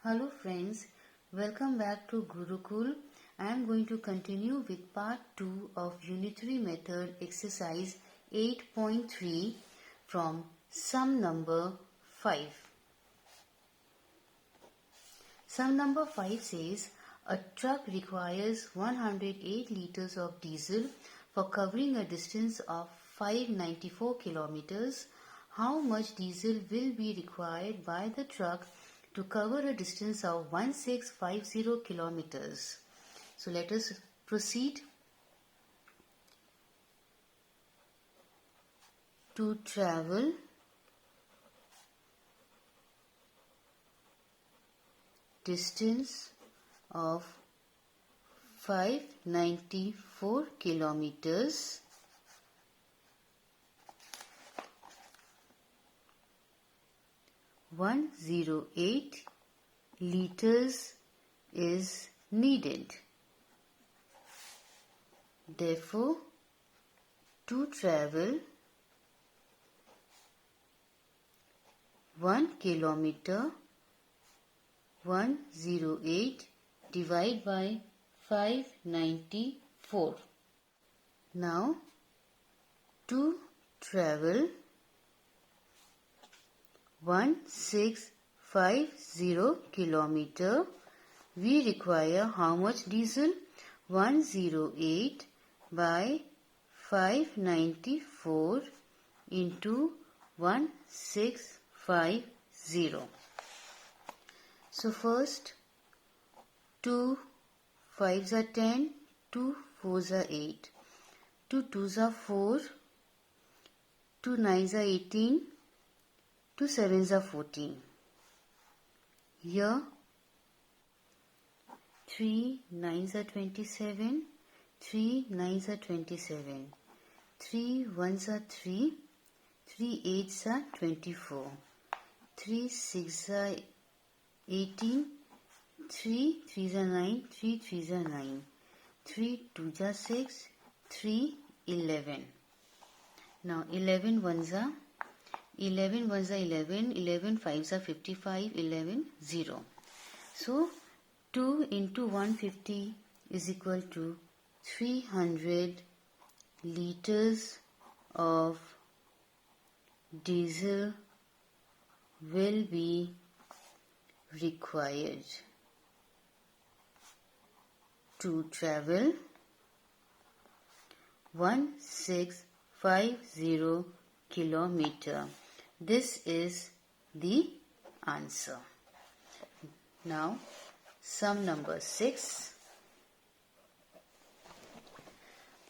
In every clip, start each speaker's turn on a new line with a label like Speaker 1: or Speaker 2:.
Speaker 1: Hello friends, welcome back to Gurukul. I am going to continue with part 2 of unitary method exercise 8.3 from sum number 5. Sum number 5 says a truck requires 108 liters of diesel for covering a distance of 594 kilometers. How much diesel will be required by the truck to cover a distance of 1650 kilometers? So let us proceed. To travel distance of 594 kilometers, (108 liters is needed. Therefore, to travel 1 kilometer, 108 divided by 594. Now, to travel 1650 kilometer, we require how much diesel? 108 by 594 into 1650. So first, 2 5s are 10, 2 4s are 8, 2 2s are 4, 2 9s are 18, 2 7s are 14. Here 3 9s are 27, 3 9s are 27, 3 1s are 3, 3 8s are 24, 3 6s are 18, 3 3s are 9, 3 3s are 9, 3 2s are 6, 3 11. Now 11 1s are 11 1s are 11, 11 5s are 55, 11 0. So 2 into 150 is equal to 300 liters of diesel will be required to travel 1650 kilometer. This is the answer. Now, sum number 6.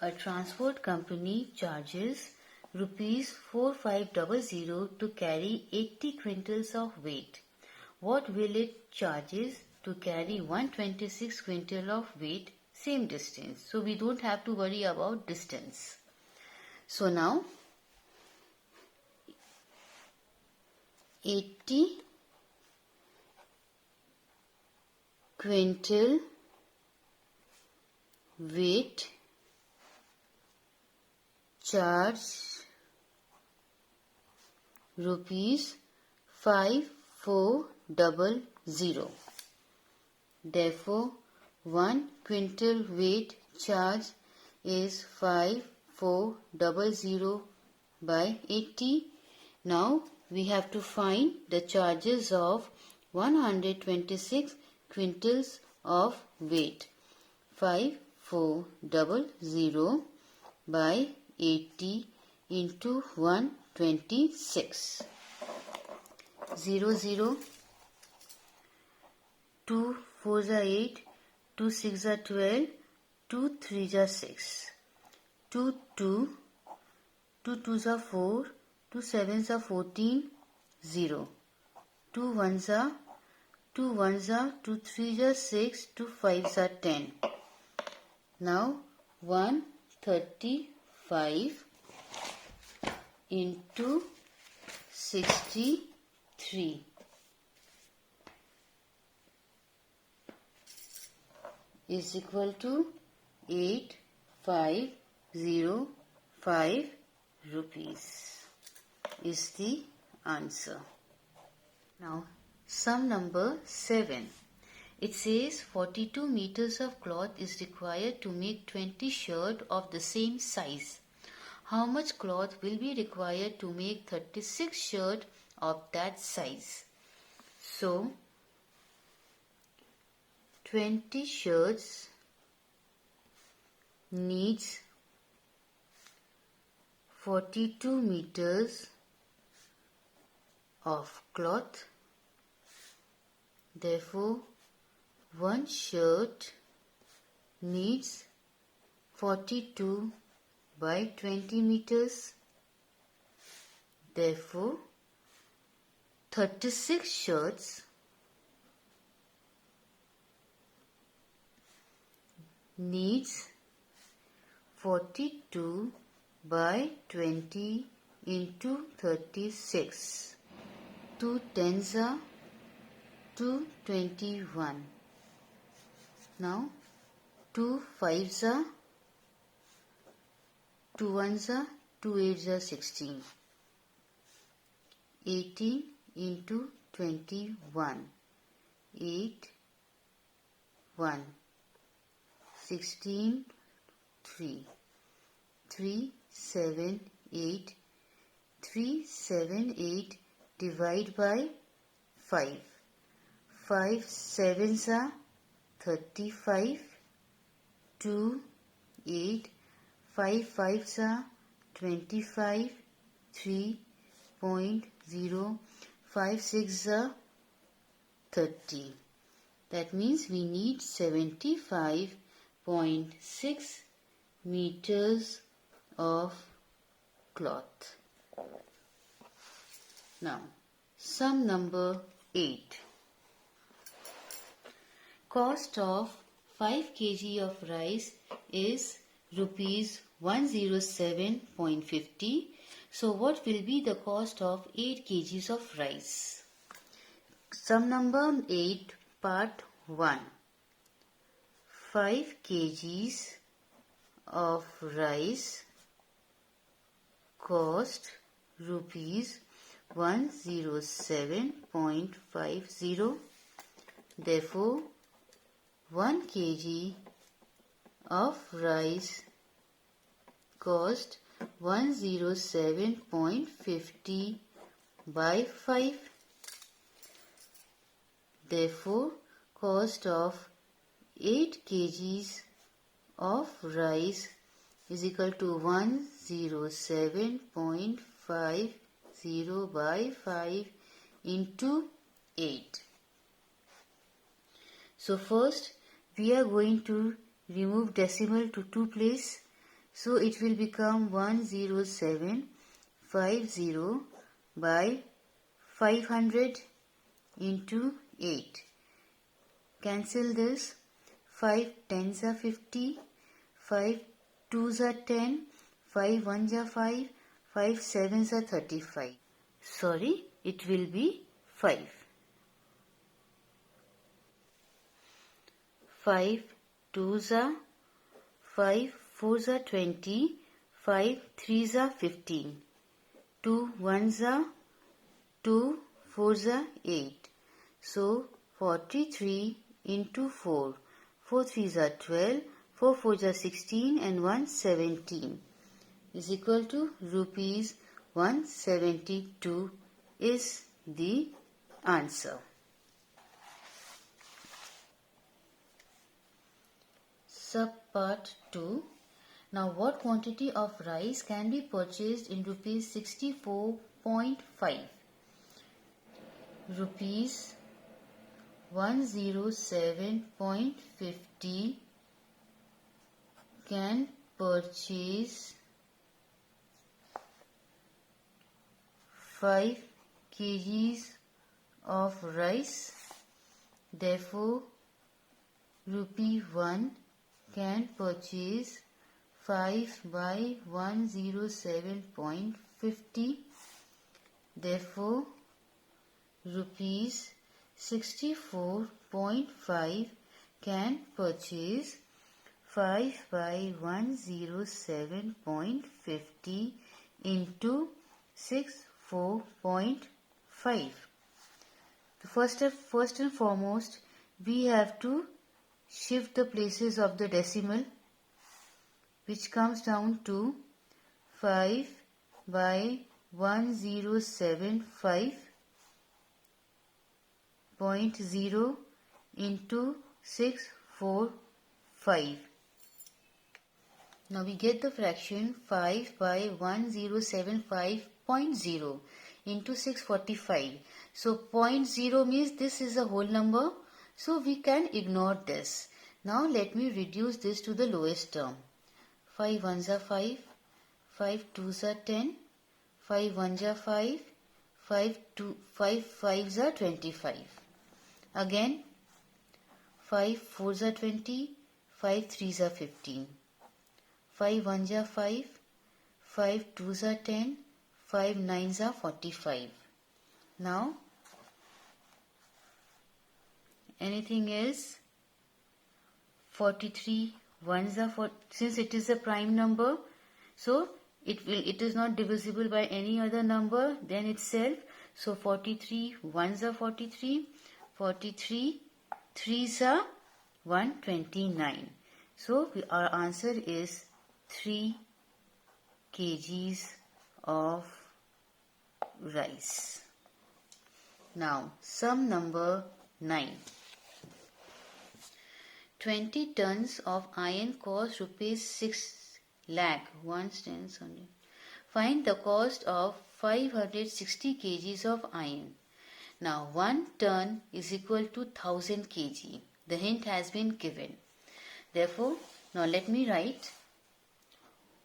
Speaker 1: A transport company charges rupees 4500 to carry 80 quintals of weight. What will it charges to carry 126 quintal of weight same distance? So we don't have to worry about distance. So now 80 quintal weight charge rupees 5400. Therefore, 1 quintal weight charge is 5400 by 80. Now, we have to find the charges of 126 quintals of weight. 5400 by 80 into 126. 0 0, 2 4s are 8, 2 6s are 12, 2 3s are 6, 2 2, 2 2s are 4, 2 7s are 14, 0, 2 1s are 2 3s are 6, 2 5s are 10. Now 135 into 63 is equal to 8505 rupees is the answer. Now Sum number 7. It says 42 meters of cloth is required to make 20 shirts of the same size. How much cloth will be required to make 36 shirts of that size? So, 20 shirts needs 42 meters of cloth. Therefore, one shirt needs 42 by 20 meters. Therefore, 36 shirts needs 42 by 20 into 36. 2 tens are 221. Now 2 fives are 2 ones are 2 eights are 16. 18 into 21. 8 1. 16 3. 3 7 8. 3 7 8 divide by 5. 5 sevens are 35. 2 8. 5 fives are 25. 3.0. 5 sixes are 30. That means we need 75.6 meters of cloth. Now, sum number 8. Cost of 5 kg of rice is rupees 107.50. So, what will be the cost of 8 kgs of rice? Sum number 8, part 1. 5 kgs of rice cost rupees 107.50. Therefore, 1 kg of rice cost 107.50 by 5. Therefore, cost of 8 kgs of rice is equal to 107.50 by 5 into 8. So first we are going to remove decimal to 2 places. So it will become 10750 by 500 into 8. Cancel this. 5 tens are 50. 5 twos are 10. 5 ones are 5. 5 sevens are 35. Sorry, it will be 5. 5 twos are 5 fours are 20. 5 threes are 15. 2 ones are 2 fours are 8. So 43 into 4. 4 threes are 12. 4 fours are 16 and 1 17 is equal to rupees 172 is the answer. Subpart 2. Now what quantity of rice can be purchased in rupees 64.5? Rupees 107.50 can purchase 5 kgs of rice. Therefore, rupee 1 can purchase 5 by 107.50. Therefore, rupees 64.5 can purchase 5 by 107.50 into 64.5. First and foremost, we have to shift the places of the decimal, which comes down to 5 by 1075.0 into 645. Now we get the fraction 5 by 1075.0 into 645. So 0.0 means this is a whole number, so we can ignore this. Now let me reduce this to the lowest term. 5 ones are 5, 5 twos are 10, 5 ones are 5, 5 fives are 25. Again 5 fours are 20, 5 threes are 15. 5 ones are 5, 5 twos are 10, 5 nines are 45. Now, anything else? 43 ones are 4. Since it is a prime number, so it is not divisible by any other number than itself. So 43 ones are 43, 43 threes are 129. So our answer is 3 kgs of rice. Now, sum number 9. 20 tons of iron cost rupees 6 lakh. 1 tens 100. Find the cost of 560 kgs of iron. Now, 1 ton is equal to 1000 kg. The hint has been given. Therefore, now let me write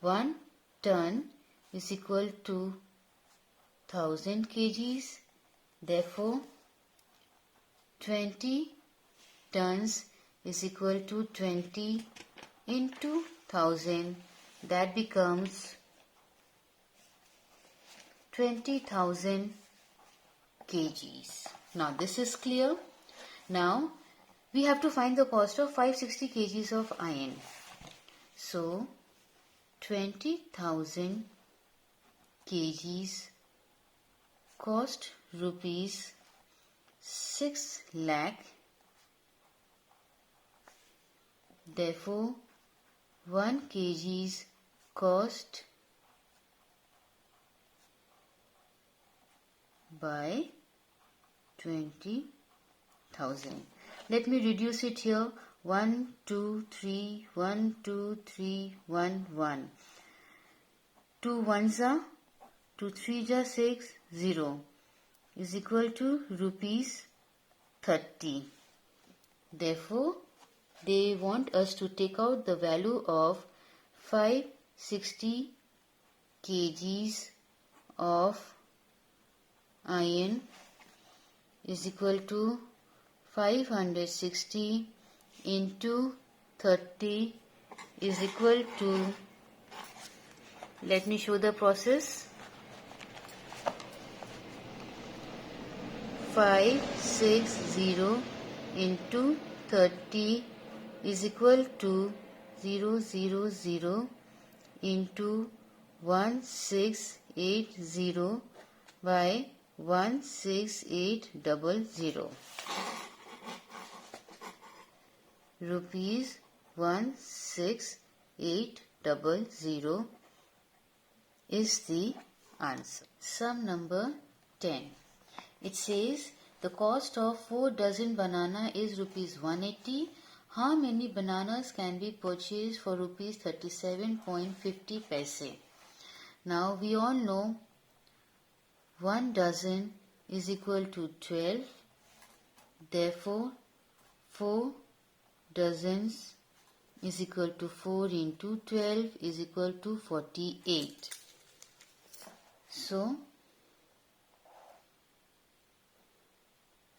Speaker 1: 1 ton is equal to 1000 kgs. Therefore, 20 tons is equal to 20 into 1000. That becomes 20,000 kgs. Now this is clear. Now we have to find the cost of 560 kgs of iron. So 20,000 kgs cost rupees 6 lakh. Therefore 1 kg's cost by 20,000. Let me reduce it here. 1, 2, 3, 1, 2, 3, 1, 1. 2 ones are 2 3s are 6, 0 is equal to rupees 30. Therefore, they want us to take out the value of 560 kgs of iron is equal to 560 into 30 is equal to, let me show the process, 560 into 30 is equal to 000 into 1680 by 16800. Rupees 16800 is the answer. Sum number 10. It says the cost of 4 dozen banana is rupees 180. How many bananas can be purchased for rupees 37.50 paise? Now we all know 1 dozen is equal to 12. Therefore 4 dozens is equal to 4 into 12 is equal to 48. So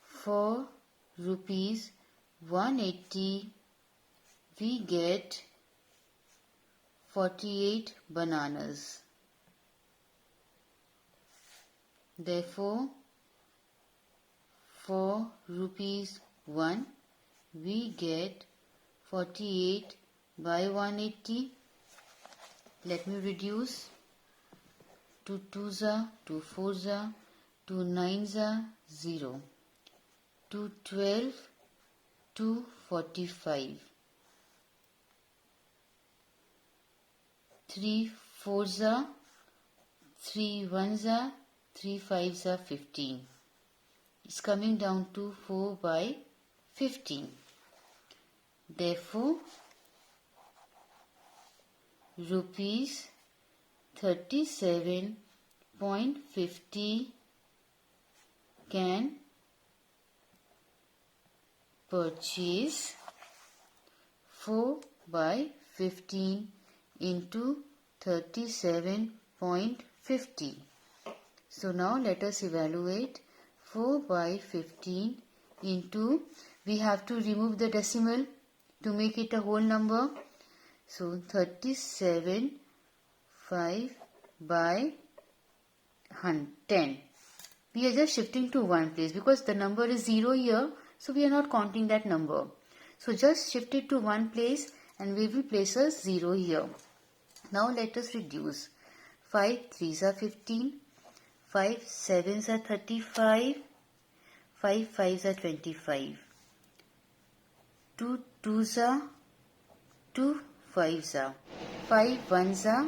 Speaker 1: for rupees 180 we get 48 bananas. Therefore for rupees 1 we get 48 by 180. Let me reduce. 2 2s are 2 4s are 2 9s are 0. 212, 245. 3 fours are, 3 ones are, 3 fives are 15. It's coming down to 4 by 15. Therefore, rupees 37.50 can purchase 4 by 15 into 37.50. So now let us evaluate 4 by 15 into, we have to remove the decimal to make it a whole number. So 37.5 by 10. We are just shifting to one place because the number is 0 here, so we are not counting that number. So just shift it to one place and we will place a 0 here. Now let us reduce. 5 3s are 15, 5 7s are 35, 5 5s are 25, 2 2s are, 2 5s are, 5 1s are,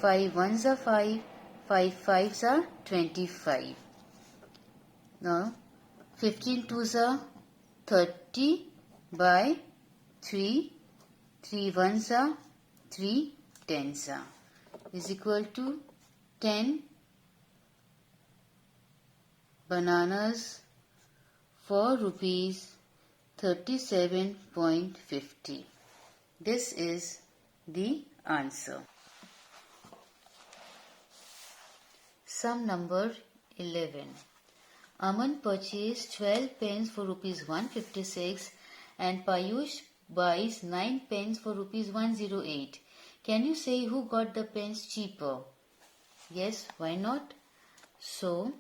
Speaker 1: 5 1s are 5, 5 5s are 25. Now 15 2s are 30 by 3, 3 1s are, 3 10s are, is equal to 10 bananas for rupees 37.50. This is the answer. Sum number 11. Aman purchased 12 pens for rupees 156 and Payush buys 9 pens for rupees 108. Can you say who got the pens cheaper? Yes, why not? So,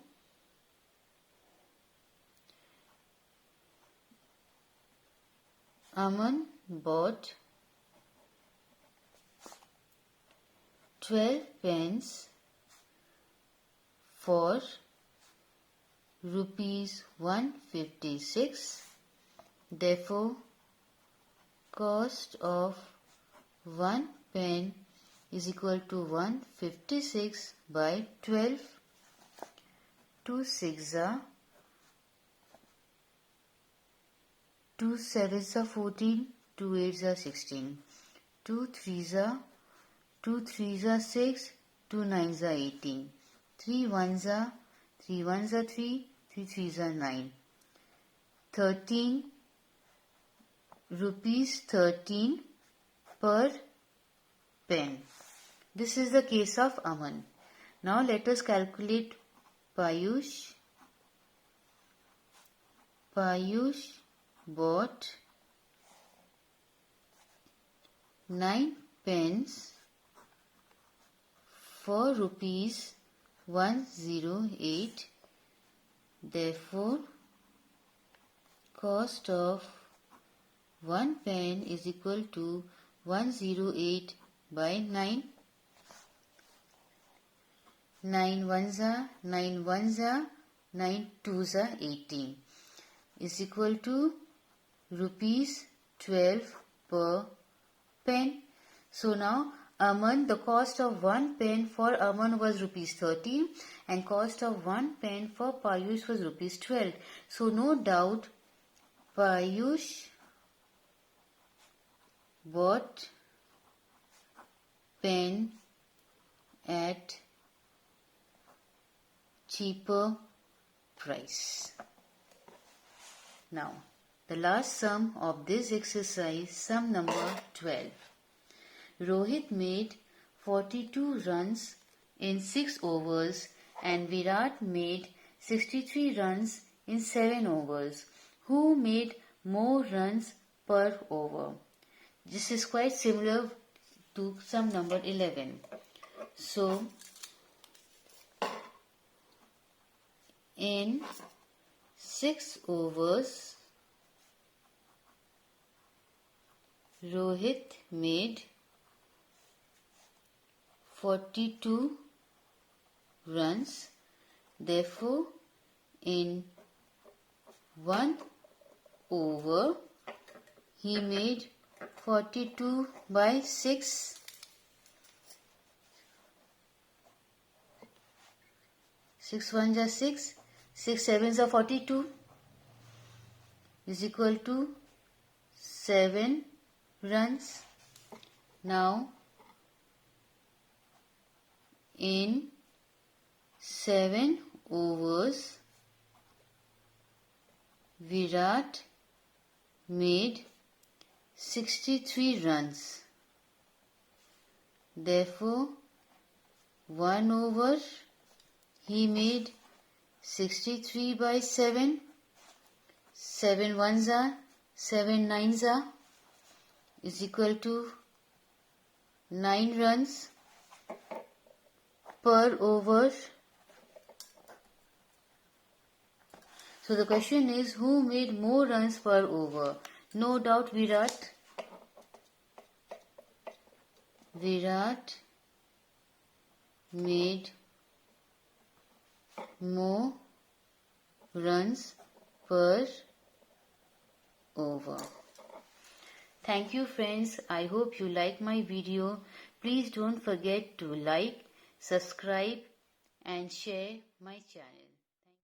Speaker 1: Aman bought 12 pens for rupees 156. Therefore, cost of 1 pen is equal to 156 by 12. 2 6s are, 2 7s are 14, 2 8s are 16, 2 3s are, 2 3s are 6, 2 9s are 18, 3 1s are, 3 1s are 3, 3 3s are 9, 13 rupees 13 per pen. This is the case of Aman. Now let us calculate Payush. Payush bought 9 pens for rupees 108. Therefore, cost of 1 pen is equal to 108 by 9. 9 1s are, 9 1s are, 9 2s are 18 is equal to rupees 12 per pen. So now Aman, the cost of 1 pen for Aman was rupees 13 and cost of 1 pen for Payush was rupees 12. So no doubt Payush bought pen at cheaper price. Now, the last sum of this exercise, sum number 12. Rohit made 42 runs in 6 overs and Virat made 63 runs in 7 overs. Who made more runs per over? This is quite similar to sum number 11. So, in 6 overs, Rohit made 42 runs. Therefore, in 1 over, he made 42 by 6. 6 ones are 6, 6 sevens are 42 is equal to 7 runs. Now in 7 overs, Virat made 63 runs. Therefore, 1 over, he made 63 by 7. 7 ones are, 7 nines are, is equal to 9 runs per over. So the question is, who made more runs per over? No doubt Virat. Virat made more runs per over. Thank you friends. I hope you like my video. Please don't forget to like, subscribe and share my channel.